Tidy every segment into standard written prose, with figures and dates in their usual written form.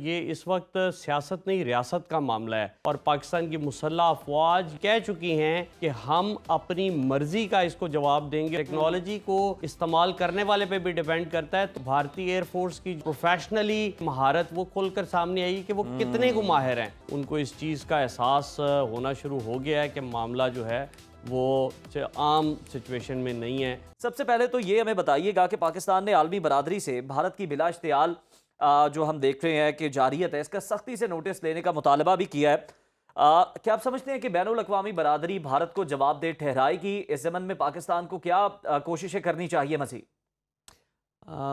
ये इस वक्त सियासत नहीं रियासत का मामला है और पाकिस्तान की मुसल्लह अफवाज कह चुकी हैं कि हम अपनी मर्जी का इसको जवाब देंगे। टेक्नोलॉजी को इस्तेमाल करने वाले पे भी डिपेंड करता है। तो भारतीय एयरफोर्स की प्रोफेशनली महारत वो खुलकर सामने आई कि वो कितने को माहिर हैं। उनको इस चीज़ का एहसास होना शुरू हो गया है कि मामला जो है वो आम सिचुएशन में नहीं है। सबसे पहले तो ये हमें बताइएगा कि पाकिस्तान ने आलमी बरादरी से भारत की बिला इश्तियाल जो हम देख रहे हैं कि जारियत है, इसका सख्ती से नोटिस लेने का मुतालबा भी किया है। क्या आप समझते हैं कि बैनुल अक़वामी बरादरी भारत को जवाबदेह ठहराएगी? इस ज़मन में पाकिस्तान को क्या कोशिशें करनी चाहिए? मसीह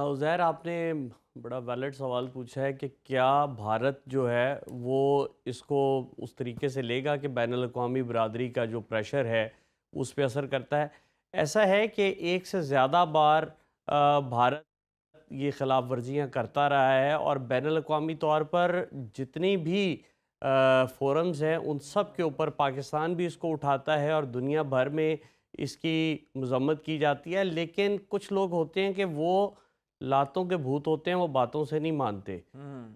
उज़ैर, आपने बड़ा वैलिड सवाल पूछा है कि क्या भारत जो है वो इसको उस तरीके से लेगा कि बैनुल अक़वामी बरादरी का जो प्रेशर है उस पर असर करता है। ऐसा है कि एक से ज़्यादा बार भारत ये ख़िलाफ़ वर्जियाँ करता रहा है और बैनुल अक़वामी तौर पर जितनी भी फोरम्स हैं उन सब के ऊपर पाकिस्तान भी इसको उठाता है और दुनिया भर में इसकी मज़म्मत की जाती है। लेकिन कुछ लोग होते हैं कि वो लातों के भूत होते हैं, वो बातों से नहीं मानते।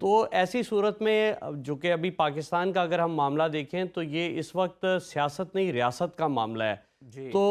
तो ऐसी सूरत में जो कि अभी पाकिस्तान का अगर हम मामला देखें तो ये इस वक्त सियासत नहीं रियासत का मामला है। तो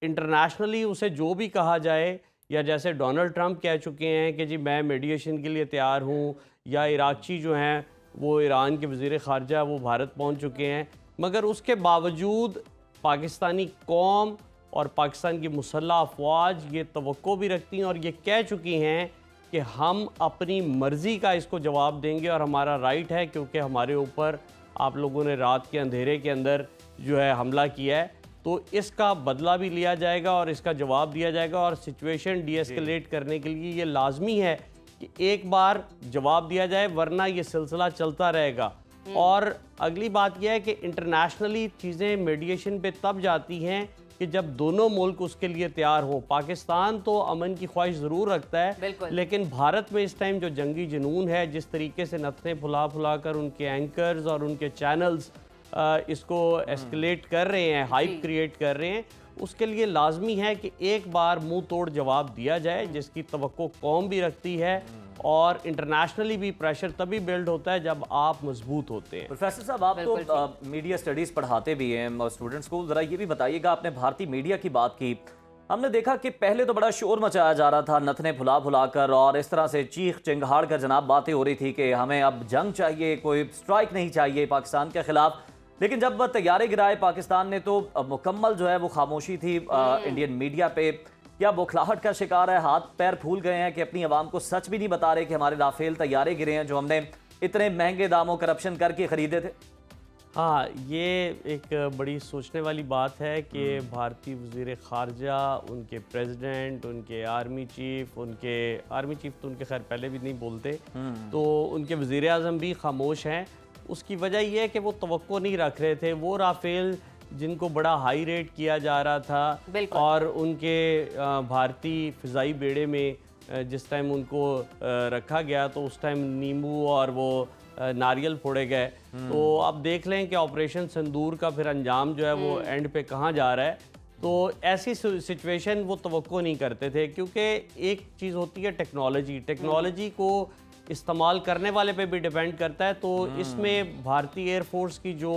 इंटरनेशनली उसे जो भी कहा जाए, या जैसे डोनाल्ड ट्रंप कह चुके हैं कि जी मैं मीडिएशन के लिए तैयार हूँ, या इराक़ची जो हैं वो ईरान के वज़ीर ख़ारजा वो भारत पहुँच चुके हैं, मगर उसके बावजूद पाकिस्तानी कौम और पाकिस्तान की मुसल्लह अफवाज ये तवक्को भी रखती हैं और ये कह चुकी हैं कि हम अपनी मर्ज़ी का इसको जवाब देंगे और हमारा राइट है, क्योंकि हमारे ऊपर आप लोगों ने रात के अंधेरे के अंदर जो है हमला किया है। तो इसका बदला भी लिया जाएगा और इसका जवाब दिया जाएगा और सिचुएशन डीएस्केलेट करने के लिए ये लाजमी है कि एक बार जवाब दिया जाए, वरना ये सिलसिला चलता रहेगा। और अगली बात यह है कि इंटरनेशनली चीज़ें मीडिएशन पे तब जाती हैं कि जब दोनों मुल्क उसके लिए तैयार हों। पाकिस्तान तो अमन की ख्वाहिश ज़रूर रखता है, लेकिन भारत में इस टाइम जो जंगी जुनून है, जिस तरीके से नथने फुला फुला कर उनके एंकर्स और उनके चैनल्स इसको एस्केलेट कर रहे हैं, हाइप क्रिएट कर रहे हैं, उसके लिए लाजमी है कि एक बार मुंह तोड़ जवाब दिया जाए, जिसकी तवक्को कौम भी रखती है। और इंटरनेशनली भी प्रेशर तभी बिल्ड होता है जब आप मजबूत होते हैं। प्रोफेसर साहब, आप तो मीडिया स्टडीज़ पढ़ाते भी हैं स्टूडेंट्स को, ज़रा ये भी बताइएगा, आपने भारतीय मीडिया की बात की, हमने देखा कि पहले तो बड़ा शोर मचाया जा रहा था नथने फुला फुला कर और इस तरह से चीख चिंगाड़ कर जनाब बातें हो रही थी कि हमें अब जंग चाहिए, कोई स्ट्राइक नहीं चाहिए पाकिस्तान के खिलाफ। लेकिन जब तैयारे गिराए पाकिस्तान ने तो मुकम्मल जो है वो खामोशी थी इंडियन मीडिया पे। क्या बौखलाहट का शिकार है, हाथ पैर फूल गए हैं कि अपनी आवाम को सच भी नहीं बता रहे कि हमारे राफेल तैयारे गिरे हैं जो हमने इतने महंगे दामों करप्शन करके ख़रीदे थे? हाँ, ये एक बड़ी सोचने वाली बात है कि भारतीय वज़ीर ख़ारजा, उनके प्रेसिडेंट, उनके आर्मी चीफ तो उनके खैर पहले भी नहीं बोलते, तो उनके वज़ीर आज़म भी खामोश हैं। उसकी वजह यह है कि वो तवक्को नहीं रख रहे थे। वो राफेल जिनको बड़ा हाई रेट किया जा रहा था और उनके भारतीय फ़िज़ाई बेड़े में जिस टाइम उनको रखा गया तो उस टाइम नींबू और वो नारियल फोड़े गए। तो आप देख लें कि ऑपरेशन सिंदूर का फिर अंजाम जो है वो एंड पे कहाँ जा रहा है। तो ऐसी सिचुएशन वो तवक्को नहीं करते थे, क्योंकि एक चीज़ होती है टेक्नोलॉजी को इस्तेमाल करने वाले पे भी डिपेंड करता है। तो इसमें भारतीय एयरफोर्स की जो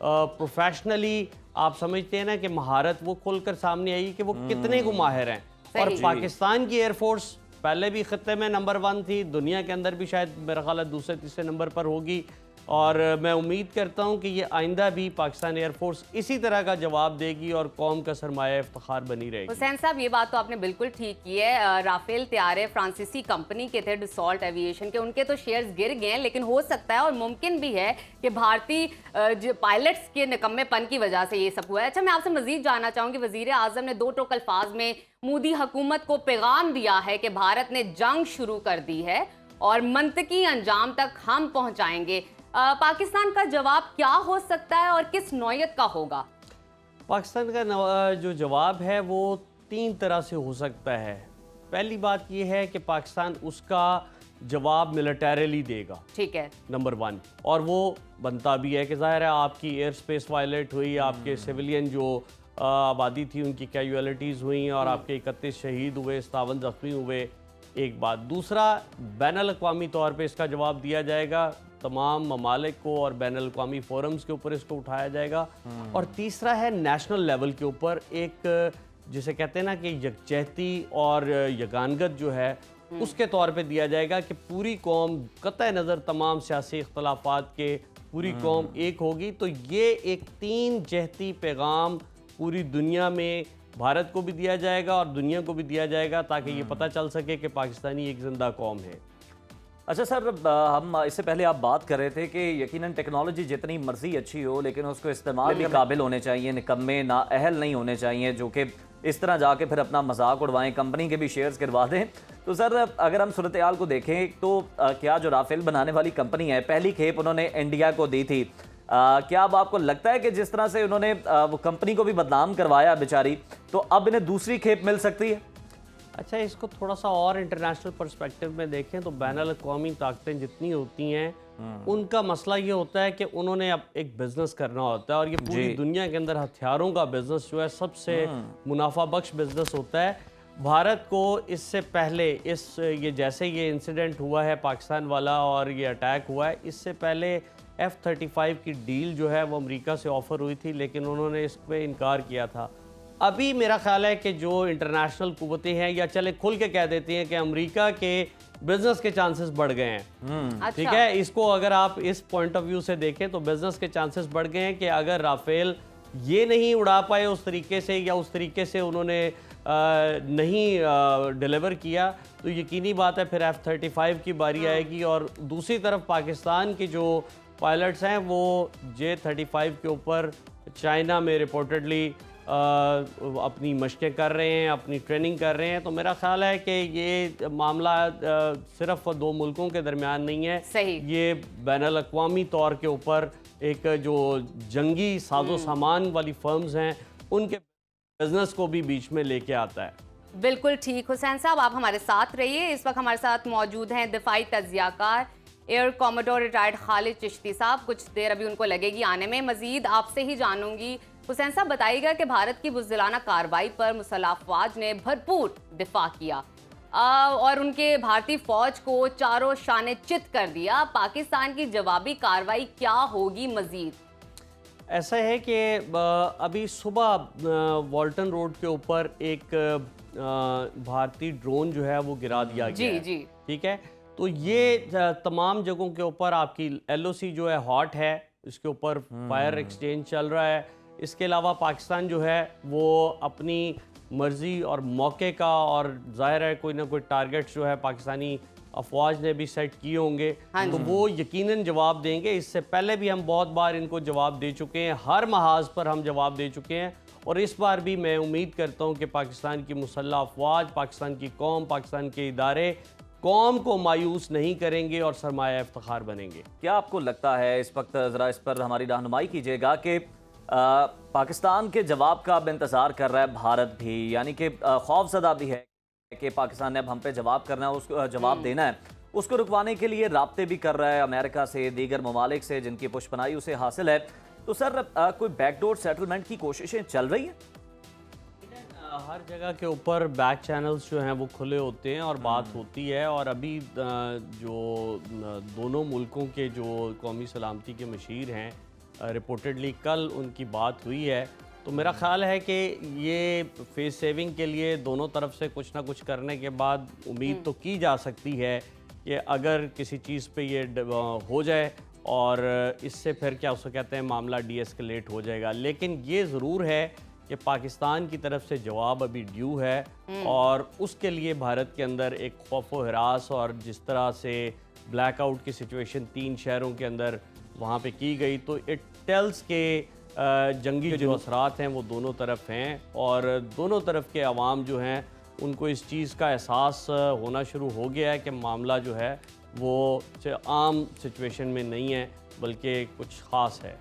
प्रोफेशनली आप समझते हैं ना कि महारत वो खुलकर सामने आई कि वो कितने को माहिर हैं। और पाकिस्तान की एयरफोर्स पहले भी खत्ते में नंबर 1 थी, दुनिया के अंदर भी शायद मेरा ख्याल है दूसरे तीसरे नंबर पर होगी। और मैं उम्मीद करता हूं कि ये आइंदा भी पाकिस्तान एयरफोर्स इसी तरह का जवाब देगी और कौम का सरमाया इफ्तिखार बनी रहेगी। हुसैन साहब, ये बात तो आपने बिल्कुल ठीक की है। राफेल तैयारे फ्रांसीसी कंपनी के थे, डसॉल्ट एविएशन के, उनके तो शेयर्स गिर गए हैं, लेकिन हो सकता है और मुमकिन भी है कि भारतीय पायलट्स के निकम्मेपन की वजह से ये सब हुआ है। अच्छा, मैं आपसे मजीद जानना चाहूँगी, वज़ीर आज़म ने 2 टोक अल्फाज में मोदी हुकूमत को पैगाम दिया है कि भारत ने जंग शुरू कर दी है और मंतकी अंजाम तक हम पहुँचाएंगे। पाकिस्तान का जवाब क्या हो सकता है और किस नौयत का होगा? पाकिस्तान का जो जवाब है वो 3 तरह से हो सकता है। पहली बात ये है कि पाकिस्तान उसका जवाब मिलिटरीली देगा, ठीक है, नंबर 1, और वो बनता भी है कि ज़ाहिर है आपकी एयर स्पेस वायलेट हुई, आपके सिविलियन जो आबादी थी उनकी कैजुअलिटीज़ हुई और आपके 31 शहीद हुए, 57 ज़ख्मी हुए। एक बात। दूसरा, बैनुल-अक़वामी तौर पे इसका जवाब दिया जाएगा, तमाम ममालिक को और बैनुल-अक़वामी फोरम्स के ऊपर इसको उठाया जाएगा। और तीसरा है नेशनल लेवल के ऊपर एक जिसे कहते हैं ना कि यकजहती और यगानगत जो है उसके तौर पे दिया जाएगा कि पूरी कौम कतई नज़र तमाम सियासी इख्तलाफात के पूरी कौम एक होगी। तो ये एक तीन जहती पैगाम पूरी दुनिया में भारत को भी दिया जाएगा और दुनिया को भी दिया जाएगा ताकि ये पता चल सके कि पाकिस्तानी एक जिंदा कौम है। अच्छा सर, हम इससे पहले आप बात कर रहे थे कि यकीनन टेक्नोलॉजी जितनी मर्जी अच्छी हो लेकिन उसको इस्तेमाल के काबिल होने चाहिए, निकम्मे ना अहल नहीं होने चाहिए जो कि इस तरह जाके फिर अपना मजाक उड़वाएं, कंपनी के भी शेयर्स गिरवा दें। तो सर अगर हम सूरत हाल को देखें तो क्या जो राफेल बनाने वाली कंपनी है, पहली खेप उन्होंने इंडिया को दी थी, क्या अब आपको लगता है कि जिस तरह से उन्होंने वो कंपनी को भी बदनाम करवाया बेचारी, तो अब इन्हें दूसरी खेप मिल सकती है? अच्छा, इसको थोड़ा सा और इंटरनेशनल पर्सपेक्टिव में देखें तो बैनुल-अक़वामी ताकतें जितनी होती हैं उनका मसला ये होता है कि उन्होंने अब एक बिज़नेस करना होता है और ये पूरी दुनिया के अंदर हथियारों का बिज़नेस जो है सबसे मुनाफा बख्श बिज़नेस होता है। भारत को इससे पहले ये जैसे ये इंसिडेंट हुआ है पाकिस्तान वाला और ये अटैक हुआ है, इससे पहले F-35 की डील जो है वो अमेरिका से ऑफ़र हुई थी लेकिन उन्होंने इस पर इनकार किया था। अभी मेरा ख्याल है कि जो इंटरनेशनल कुव्वतें हैं या चले खुल के कह देती हैं कि अमेरिका के बिजनेस के चांसेस बढ़ गए हैं। ठीक है, इसको अगर आप इस पॉइंट ऑफ व्यू से देखें तो बिजनेस के चांसेस बढ़ गए हैं कि अगर राफेल ये नहीं उड़ा पाए उस तरीके से या उस तरीके से उन्होंने नहीं डिलीवर किया तो यकीनी बात है फिर F-35 की बारी आएगी। और दूसरी तरफ पाकिस्तान के जो पायलट्स हैं वो J-35 के ऊपर चाइना में रिपोर्टेडली अपनी मशकें कर रहे हैं, अपनी ट्रेनिंग कर रहे हैं। तो मेरा ख्याल है कि ये मामला सिर्फ दो मुल्कों के दरमियान नहीं है, सही। ये बैनुल-अक़वामी तौर के ऊपर एक जो जंगी साजो सामान वाली फर्म्स हैं उनके बिजनेस को भी बीच में लेके आता है। बिल्कुल ठीक। हुसैन साहब आप हमारे साथ रहिए। इस वक्त हमारे साथ मौजूद हैं दिफाई तज्जियाकार air commodore retired Khalid Chishti साहब। कुछ देर अभी उनको लगेगी आने में। मजीद आपसे ही जानूंगी हुसैन साहब, बताइएगा कि भारत की बुज़दिलाना कार्रवाई पर मुसल्लह अफ़वाज ने भरपूर दिफा किया और उनके भारतीय फौज को चारों शाने चित कर दिया। पाकिस्तान की जवाबी कार्रवाई क्या होगी मजीद? ऐसा है कि अभी सुबह वॉल्टन रोड के ऊपर एक भारतीय ड्रोन जो है वो गिरा दिया गया है। जी। ठीक है, तो ये तमाम जगहों के ऊपर आपकी LOC जो है हॉट है, इसके ऊपर फायर एक्सचेंज चल रहा है। इसके अलावा पाकिस्तान जो है वो अपनी मर्ज़ी और मौके का और ज़ाहिर है कोई ना कोई टारगेट जो है पाकिस्तानी अफवाज ने भी सेट किए होंगे तो वो यकीनन जवाब देंगे। इससे पहले भी हम बहुत बार इनको जवाब दे चुके हैं, हर महाज पर हम जवाब दे चुके हैं और इस बार भी मैं उम्मीद करता हूँ कि पाकिस्तान की मुसल्लह अफवाज, पाकिस्तान की कौम, पाकिस्तान के इदारे कौम को मायूस नहीं करेंगे और सरमाया इफ्तिखार बनेंगे। क्या आपको लगता है इस वक्त, ज़रा इस पर हमारी रहनुमाई कीजिएगा, कि पाकिस्तान के जवाब का अब इंतज़ार कर रहा है भारत भी, यानी कि खौफज़दा भी है कि पाकिस्तान ने अब हम पे जवाब करना है, उसको जवाब देना है, उसको रुकवाने के लिए राब्ते भी कर रहा है अमेरिका से, दीगर ममालिक से जिनकी पुष्पनाई उसे हासिल है। तो सर कोई बैकडोर सेटलमेंट की कोशिशें चल रही हैं? हर जगह के ऊपर बैक चैनल्स जो हैं वो खुले होते हैं और बात होती है और अभी जो दोनों मुल्कों के जो कौमी सलामती के मशीर हैं रिपोर्टेडली कल उनकी बात हुई है। तो मेरा ख्याल है कि ये फेस सेविंग के लिए दोनों तरफ से कुछ ना कुछ करने के बाद उम्मीद तो की जा सकती है कि अगर किसी चीज़ पे ये हो जाए और इससे फिर क्या उसे कहते हैं मामला डीएस्केलेट हो जाएगा। लेकिन ये ज़रूर है कि पाकिस्तान की तरफ से जवाब अभी ड्यू है और उसके लिए भारत के अंदर एक खौफ व हरास और जिस तरह से ब्लैकआउट की सिचुएशन 3 शहरों के अंदर वहाँ पे की गई तो इट टेल्स के जंगी जो असरात हैं वो दोनों तरफ हैं और दोनों तरफ के अवाम जो हैं उनको इस चीज़ का एहसास होना शुरू हो गया है कि मामला जो है वो आम सिचुएशन में नहीं है बल्कि कुछ ख़ास है।